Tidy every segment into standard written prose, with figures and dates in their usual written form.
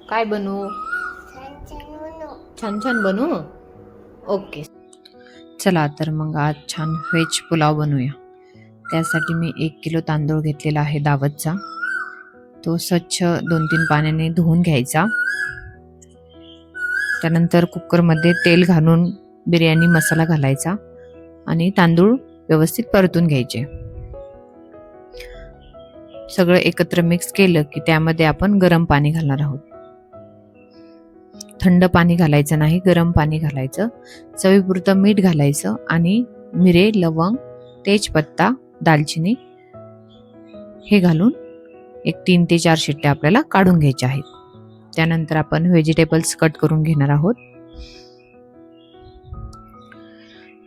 काय बनवू? छान छान बनवू. ओके, चला तर मग आज छान व्हेज पुलाव बनवूया. त्यासाठी मी 1 किलो तांदूळ घेतलेला आहे दावतचा. तो स्वच्छ 2-3 पाण्याने धुवून घ्यायचा. त्यानंतर कुकरमध्ये तेल घालून बिर्याणी मसाला घालायचा आणि तांदूळ व्यवस्थित परतून घ्यायचे. सगळं एकत्र मिक्स केलं की त्यामध्ये आपण गरम पाणी घालणार आहोत. थंड पाणी घालायचं नाही, गरम पाणी घालायचं. चवीपुरतं मीठ घालायचं आणि मिरे, लवंग, तेजपत्ता, दालचिनी हे घालून एक 3 ते 4 शिट्ट्या आपल्याला काढून घ्यायच्या आहेत. त्यानंतर आपण व्हेजिटेबल्स कट करून घेणार आहोत.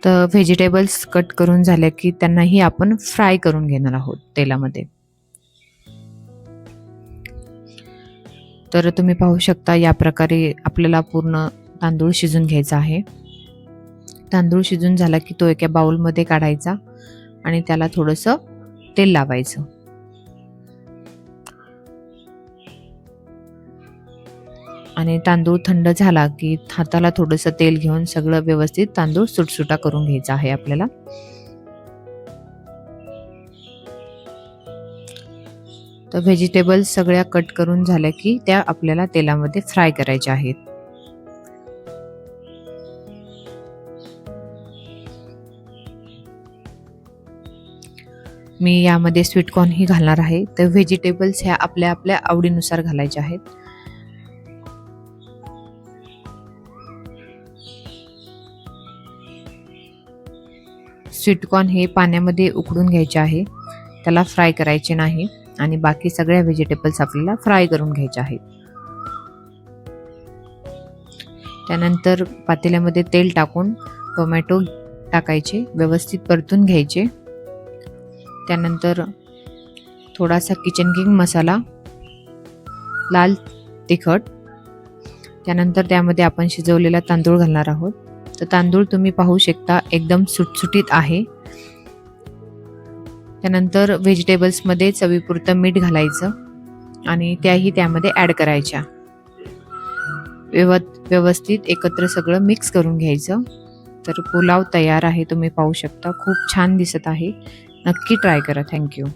तर व्हेजिटेबल्स कट करून झाले की त्यांनाही आपण फ्राय करून घेणार आहोत तेलामध्ये. तर तुम्ही पाहू शकता या प्रकारे आपल्याला पूर्ण तांदूळ शिजून घ्यायचा आहे. तांदूळ शिजून झाला की तो एका बाउलमध्ये काढायचा आणि त्याला थोडंसं तेल लावायचं. आणि तांदूळ थंड झाला की हाताला थोडंसं तेल घेऊन सगळं व्यवस्थित तांदूळ सुटसुटा करून घ्यायचा आहे आपल्याला. तर व्हेजिटेबल्स सगळ्या कट करून झाल्या की त्या आपल्याला तेलामध्ये फ्राय करायच्या आहेत. मी यामध्ये स्वीटकॉर्न ही घालणार आहे. तर व्हेजिटेबल्स ह्या आपल्या आपल्या आवडीनुसार घालायच्या आहेत. स्वीटकॉर्न हे पाण्यामध्ये उकडून घ्यायचे आहे, त्याला फ्राय करायचे नाही. आणि बाकी सगळ्या व्हेजिटेबल्स आपल्याला फ्राय करून घ्यायचे आहेत. त्यानंतर पातेल्यामध्ये तेल टाकून टोमॅटो टाकायचे, व्यवस्थित परतून घ्यायचे. त्यानंतर थोडासा किचन किंग मसाला, लाल तिखट, त्यानंतर त्यामध्ये आपण शिजवलेला तांदूळ घालणार आहोत. तर तांदूळ तुम्ही पाहू शकता एकदम सुटसुटीत आहे. त्यानंतर व्हेजिटेबल्समध्ये चवीपुरतं मीठ घालायचं आणि त्याही त्यामध्ये ॲड करायच्या. व्यवस्थित एकत्र सगळं मिक्स करून घ्यायचं. तर पुलाव तयार आहे. तुम्ही पाहू शकता खूप छान दिसत आहे. नक्की ट्राय करा. थँक्यू.